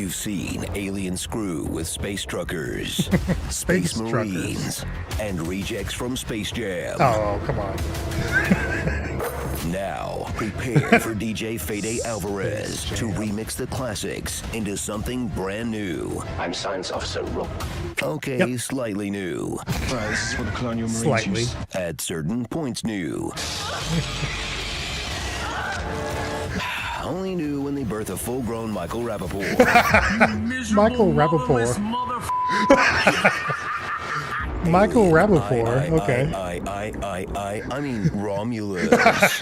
You've seen alien screw with space truckers, space marines, and rejects from Space Jam. Oh, come on. Now, prepare for DJ Fede Alvarez to remix the classics into something brand new. I'm Science Officer Rook. Okay, slightly new. Right, this is what the colonial marines use. At certain points new. Only new when they birth a full-grown Michael Rappaport. Michael Rappaport. Michael Rappaport. Okay. I mean Romulus.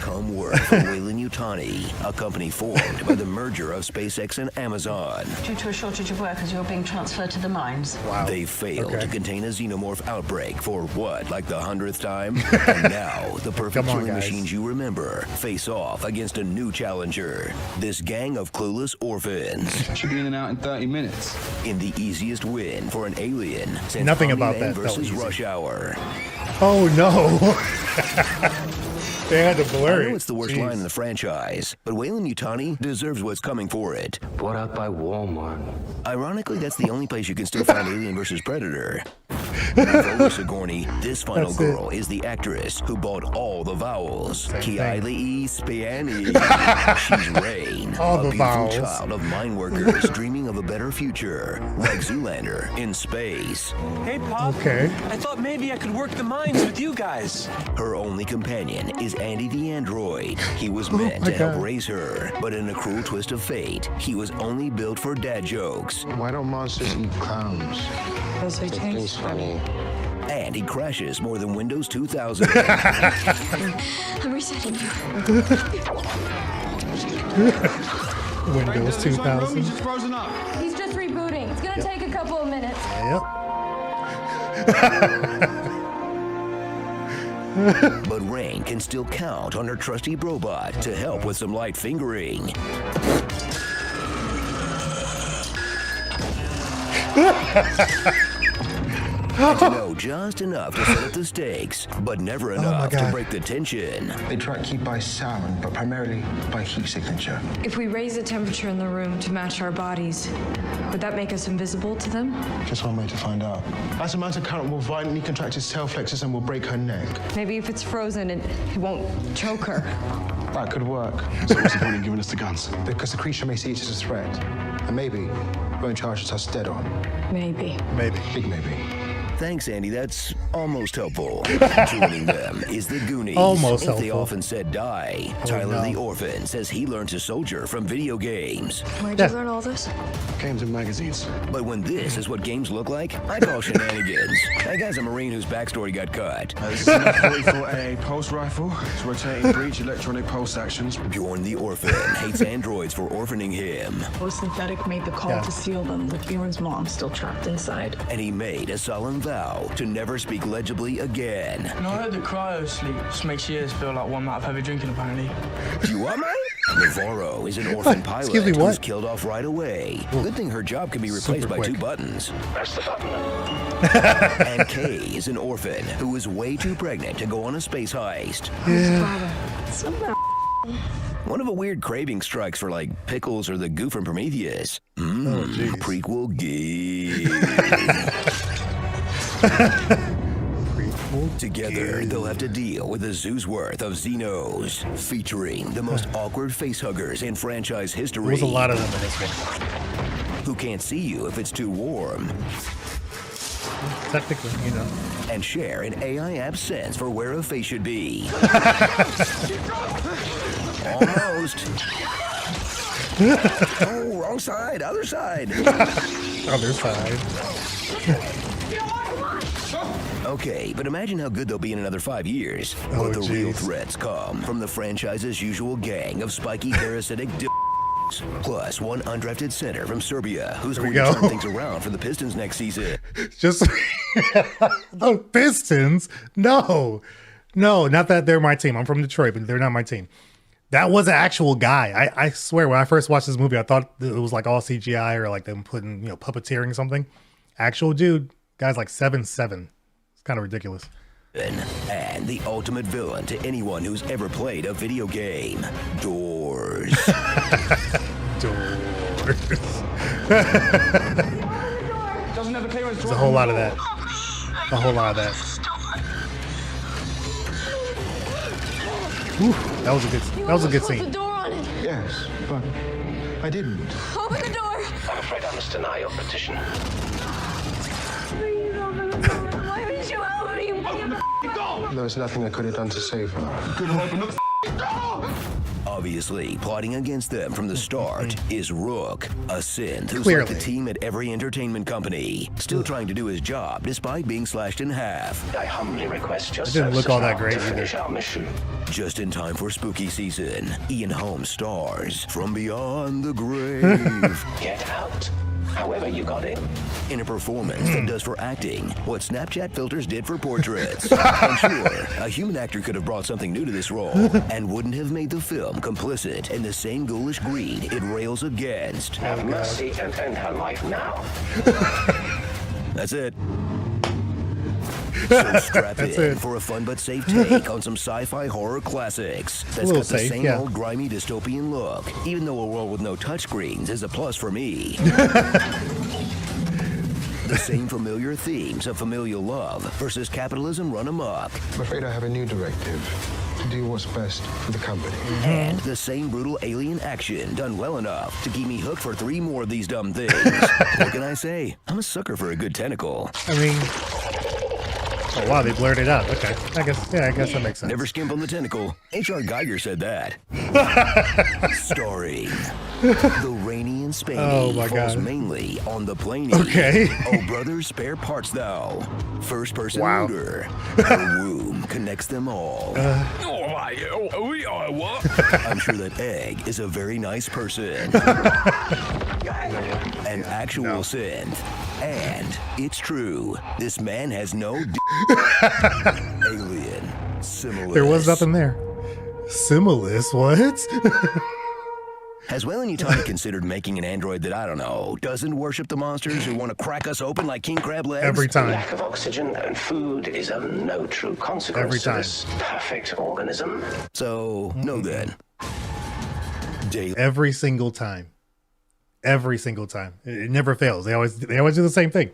Come work for Wayland Yutani, a company formed by the merger of SpaceX and Amazon. Due to a shortage of workers, you're being transferred to the mines. Wow. They failed to contain a xenomorph outbreak for what, like the 100th time? And now, the perfect killing machines you remember face off against a new challenger. This gang of clueless orphans. Should be in and out in 30 minutes. In the easiest win for an alien since Nothing about Omni-Man that versus felt easy. Rush Hour. Oh no. They had to blur I know it. it's the worst line in the franchise, but Wayland Yutani deserves what's coming for it. Bought out by Walmart. Ironically, that's the only place you can still find Alien vs. Predator. Over Sigourney, this final girl is the actress who bought all the vowels. Kiaili Spiani. She's Rain, a beautiful child of mine workers dreaming of a better future, like Zoolander in space. Hey, Pop. Okay. I thought maybe I could work the mines with you guys. Her only companion is Andy the android. He was meant to help raise her, but in a cruel twist of fate, he was only built for dad jokes. Why don't monsters eat clowns? Because they taste funny. And he crashes more than Windows 2000. I'm resetting you. Windows 2000. He's just frozen up. He's just rebooting. It's gonna take a couple of minutes. Yep. But Rain can still count on her trusty robot to help with some light fingering. And to know just enough to set up the stakes, but never enough to break the tension. They try to keep by sound, but primarily by heat signature. If we raise the temperature in the room to match our bodies, would that make us invisible to them? Just one way to find out. As amount of current will violently contract his tail flexors and will break her neck. Maybe if it's frozen, it won't choke her. That could work. So what's the point in giving us the guns? Because the creature may see it as a threat. And maybe won't charge us dead on. Maybe. Maybe. Big maybe. Thanks, Andy. That's almost helpful. Joining them is the Goonies. Almost if helpful. they often said die. Tyler the Orphan says he learned to soldier from video games. Where'd you learn all this? Games and magazines. But when this is what games look like, I call shenanigans. That guy's a Marine whose backstory got cut. This is a 44A pulse rifle. It's rotating breech electronic pulse actions. Bjorn the Orphan hates androids for orphaning him. Synthetic made the call to seal them, with Bjorn's mom still trapped inside. And he made a solemn vow to never speak legibly again. And I heard the cryo sleep just makes your ears feel like one might have heavy drinking, apparently. You what, mate? Navarro is an orphan pilot who's killed off right away. Good thing her job can be replaced by 2 buttons. Press the button. And Kay is an orphan who is way too pregnant to go on a space heist. One of a weird craving strikes for like pickles or the goo from Prometheus. Prequel gay. Together, they'll have to deal with a zoo's worth of Xenos, featuring the most awkward facehuggers in franchise history. There's a lot of them in this one. Who can't see you if it's too warm. Technically, you know. And share an AI app sense for where a face should be. Almost. Oh, wrong side, other side. Other side. Okay, but imagine how good they'll be in another 5 years. But the real threats come from the franchise's usual gang of spiky parasitic plus one undrafted center from Serbia who's going to turn things around for the Pistons next season. Just the Pistons? No, not that they're my team. I'm from Detroit, but they're not my team. That was an actual guy. I swear, when I first watched this movie, I thought it was like all CGI or like them putting, puppeteering something. Actual dude, guy's like 7'7". It's kind of ridiculous. And the ultimate villain to anyone who's ever played a video game, Doors. Doors. spoilers. Doesn't have a clearance. There's a whole lot of that. A whole lot of that. Whew, that was a good. That was a good Close the scene. door on it. Yes, but I didn't. Open the door. I'm afraid I must deny your petition. Please open the door. Why didn't you help me? There was nothing I could have done to save her. Obviously, plotting against them from the start is Rook, a synth who's Clearly. like the team at every entertainment company, still trying to do his job despite being slashed in half. I humbly request your It didn't look services all that now great to finish either. our mission. Just in time for spooky season, Ian Holmes stars from beyond the grave Get out. However you got in. in a performance that does for acting what Snapchat filters did for portraits. I'm sure a human actor could have brought something new to this role and wouldn't have made the film complicit in the same ghoulish greed it rails against. Have mercy and end her life now. That's it. So strap That's in it. for a fun but safe take on some sci-fi horror classics that's little got the safe, same yeah. old grimy dystopian look, even though a world with no touchscreens is a plus for me. The same familiar themes of familial love versus capitalism run amok, I'm afraid I have a new directive. To do what's best for the company. and the same brutal alien action done well enough to keep me hooked for 3 more of these dumb things. What can I say? I'm a sucker for a good tentacle. I mean, oh wow, they blurred it out. Okay, I guess that makes sense. Never skimp on the tentacle. H.R. Geiger said that. Starring the Rainy and Spaney Oh my falls God. mainly on the planey. Okay. Oh brother, spare parts thou. First person Wow. looter. Her womb connects them all. I'm sure that Egg is a very nice person. An actual synth. And it's true. This man has no alien. Similus. There was nothing there. Simulus, what? Has Wayland Yutani considered making an android that, I don't know, doesn't worship the monsters who want to crack us open like king crab legs? Every time. Lack of oxygen and food is of no true consequence Every to time. this perfect organism. So, no then. Daily. Every single time. Every single time. It never fails. They always do the same thing.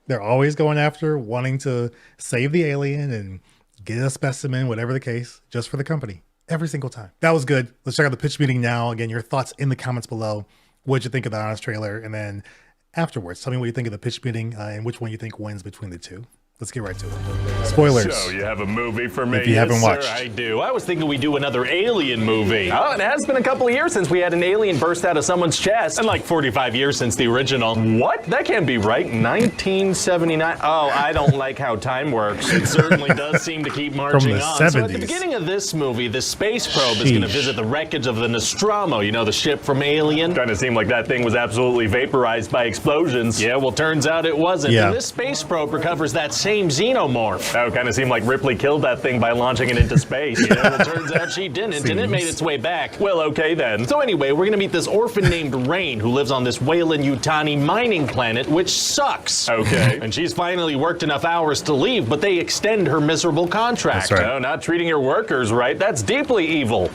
They're always going after wanting to save the alien and get a specimen, whatever the case, just for the company. Every single time. That was good. Let's check out the pitch meeting now. Again, your thoughts in the comments below. What'd you think of the Honest trailer? And then afterwards, tell me what you think of the pitch meeting and which one you think wins between the two. Let's get right to it. Spoilers. So, you have a movie for me? If you haven't Yes, watched. sir, I do. I was thinking we'd do another Alien movie. Oh, it has been a couple of years since we had an alien burst out of someone's chest. And like 45 years since the original. What? That can't be right. 1979. Oh, I don't like how time works. It certainly does seem to keep marching the on. So at the 70s. beginning of this movie, the space probe is going to Sheesh. visit the wreckage of the Nostromo. You know, the ship from Alien? Kind of seemed like that thing was absolutely vaporized by explosions. Yeah, well, turns out it wasn't. Yeah. And this space probe recovers that same xenomorph. Oh, kind of seemed like Ripley killed that thing by launching it into space. Yeah, well, turns out she didn't, and it made its way back. Well, okay then. So anyway, we're gonna meet this orphan named Rain who lives on this Wayland Yutani mining planet, which sucks. Okay. And she's finally worked enough hours to leave, but they extend her miserable contract. That's right. Oh, not treating your workers right. That's deeply evil.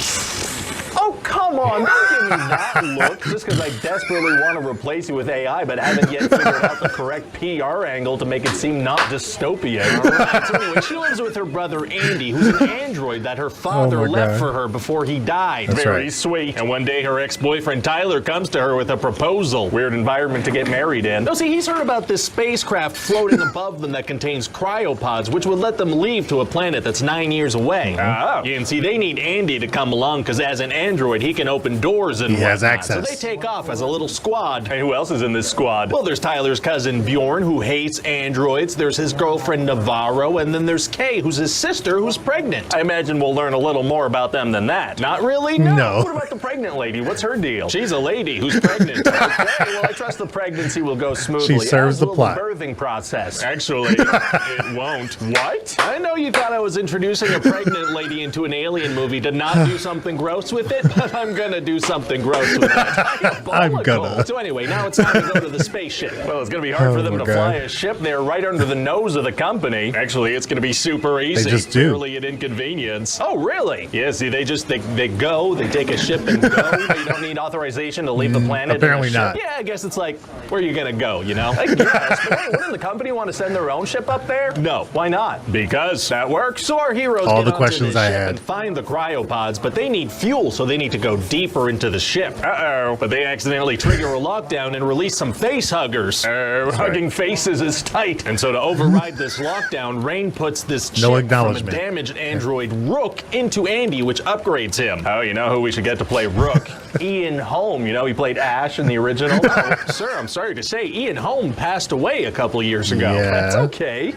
Oh, come on, don't give me that look. Just because I desperately want to replace you with AI, but haven't yet figured out the correct PR angle to make it seem not dystopian. All right, so anyway, she lives with her brother Andy, who's an android that her father Oh my left God. for her before he died. That's Very right. sweet. And one day her ex-boyfriend Tyler comes to her with a proposal. Weird environment to get married in. No, see, he's heard about this spacecraft floating above them that contains cryopods, which would let them leave to a planet that's 9 years away. Oh. Yeah, and see, they need Andy to come along because as an android, he can open doors and He has whatnot. access. So they take off as a little squad. Hey, who else is in this squad? Well, there's Tyler's cousin Bjorn, who hates androids. There's his girlfriend Navarro, and then there's Kay, who's his sister, who's pregnant. I imagine we'll learn a little more about them than that. Not really? No. What about the pregnant lady? What's her deal? She's a lady who's pregnant. Okay, well, I trust the pregnancy will go smoothly. She serves as the will plot. birthing process. Actually, it won't. What? I know you thought I was introducing a pregnant lady into an alien movie to not do something gross with it, but I'm gonna do something gross with that. I'm gonna. So anyway, now it's time to go to the spaceship. Well, it's gonna be hard for them to fly a ship there right under the nose of the company. Actually, it's gonna be super easy. They just do. Barely an inconvenience. Oh, really? Yeah, see, they go, they take a ship and go. You don't need authorization to leave the planet. Apparently not. Yeah, I guess it's like, where are you gonna go, you know? I guess, but hey, wouldn't the company want to send their own ship up there? No. Why not? Because that works. So our heroes all get the onto questions this I ship had. and find the cryopods, but they need fuel, so they need to go deeper into the ship. Uh-oh. But they accidentally trigger a lockdown and release some face huggers. Hugging faces is tight. And so to override this lockdown, Rain puts this chip from a damaged android Rook into Andy, which upgrades him. Oh, you know who we should get to play Rook? Ian Holm. You know, he played Ash in the original. Oh, sir, I'm sorry to say, Ian Holm passed away a couple of years ago. Yeah. That's okay.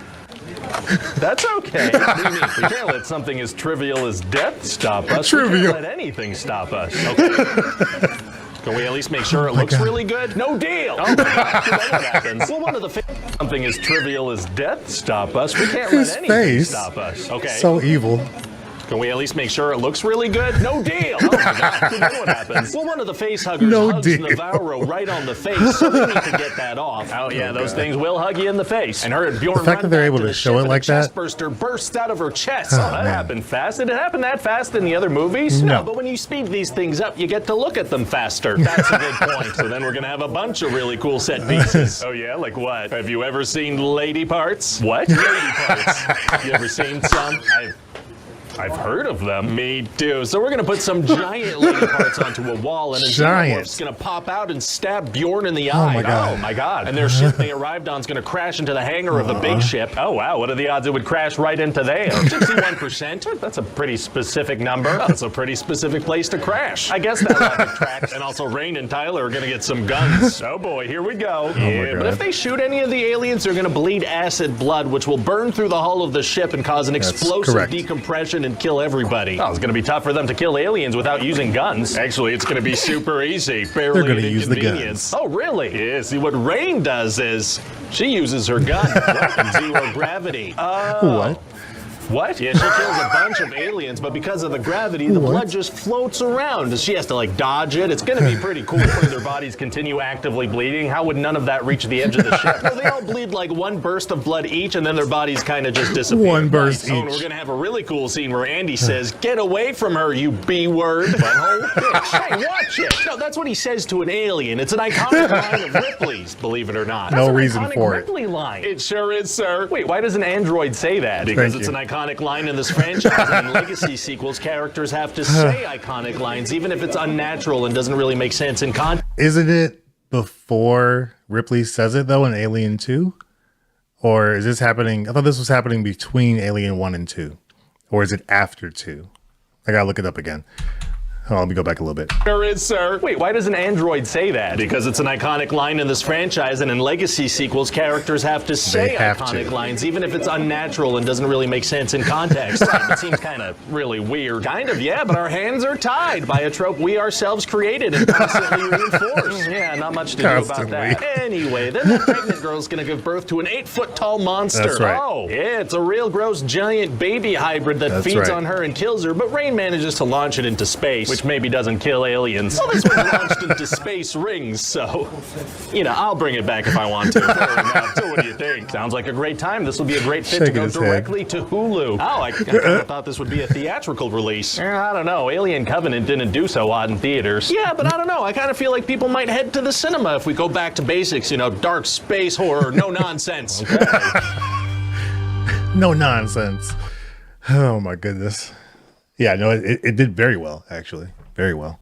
That's okay. What do you mean? We can't let something as trivial as death stop us. We can't let anything stop us. Okay. Can we at least make sure it looks really good? No deal. Oh my God. Then what happens? Well, one of the something as trivial as death stop us. We can't let anything stop us. Okay. So evil. Can we at least make sure it looks really good? No deal. Oh my God. So then what happens? Well, one of the face huggers hugs Navarro right on the face, so we need to get that off. Oh yeah, those things will hug you in the face. And her and Bjorn, the fact that they're able to show it like that, chestburster bursts out of her chest. Oh, that happened fast. Did it happen that fast in the other movies? No, but when you speed these things up, you get to look at them faster. That's a good point. So then we're gonna have a bunch of really cool set pieces. Oh yeah, like what? Have you ever seen lady parts? What? Lady parts. You ever seen some? I've heard of them. Me too. So we're gonna put some giant lady parts onto a wall, and a xenomorph's gonna pop out and stab Bjorn in the eye. Oh my God! And their ship they arrived on is gonna crash into the hangar of the big ship. Oh wow! What are the odds it would crash right into there? 61%. That's a pretty specific number. That's a pretty specific place to crash. I guess that logic tracks. And also, Rain and Tyler are gonna get some guns. Oh boy, here we go. Yeah, but if they shoot any of the aliens, they're gonna bleed acid blood, which will burn through the hull of the ship and cause an explosive decompression and kill everybody. Oh, it's going to be tough for them to kill aliens without using guns. Actually, it's going to be super easy. Barely They're going to use the guns. Oh, really? Yeah, see, what Rain does is she uses her gun in zero gravity. What? What? Yeah, she kills a bunch of aliens, but because of the gravity, the blood just floats around. She has to, like, dodge it. It's going to be pretty cool when their bodies continue actively bleeding. How would none of that reach the edge of the ship? Well, they all bleed like one burst of blood each, and then their bodies kind of just disappear. One burst each. And we're going to have a really cool scene where Andy says, "Get away from her, you B-word." Butthole bitch. Hey, watch it. No, that's what he says to an alien. It's an iconic line of Ripley's, believe it or not. No reason for it. Ripley line. It sure is, sir. Wait, why does an android say that? Because it's an iconic line in this franchise, and in legacy sequels, characters have to say iconic lines, even if it's unnatural and doesn't really make sense in context. Isn't it before Ripley says it, though, in Alien 2? Or is this happening? I thought this was happening between Alien 1 and 2. Or is it after 2? I gotta look it up again. Oh, let me go back a little bit. There is, sir. Wait, why does an android say that? Because it's an iconic line in this franchise, and in legacy sequels, characters have to say iconic lines, even if it's unnatural and doesn't really make sense in context. It seems kind of really weird. Kind of, yeah, but our hands are tied by a trope we ourselves created and constantly reinforce. Yeah, not much to do about that. Anyway, then the pregnant girl's gonna give birth to an 8-foot-tall monster. That's right. Oh, yeah, it's a real gross giant baby hybrid that feeds on her and kills her, but Rain manages to launch it into space, which maybe doesn't kill aliens. Well, this was launched into space rings, so, you know, I'll bring it back if I want to. Fair enough. So what do you think? Sounds like a great time. This will be a great fit to go directly to Hulu. Oh, I thought this would be a theatrical release. I don't know. Alien Covenant didn't do so hot in theaters. Yeah, but I don't know. I kind of feel like people might head to the cinema if we go back to basics, you know, dark space horror, no nonsense. No nonsense. Oh, my goodness. Yeah, no, it did very well, actually. Very well.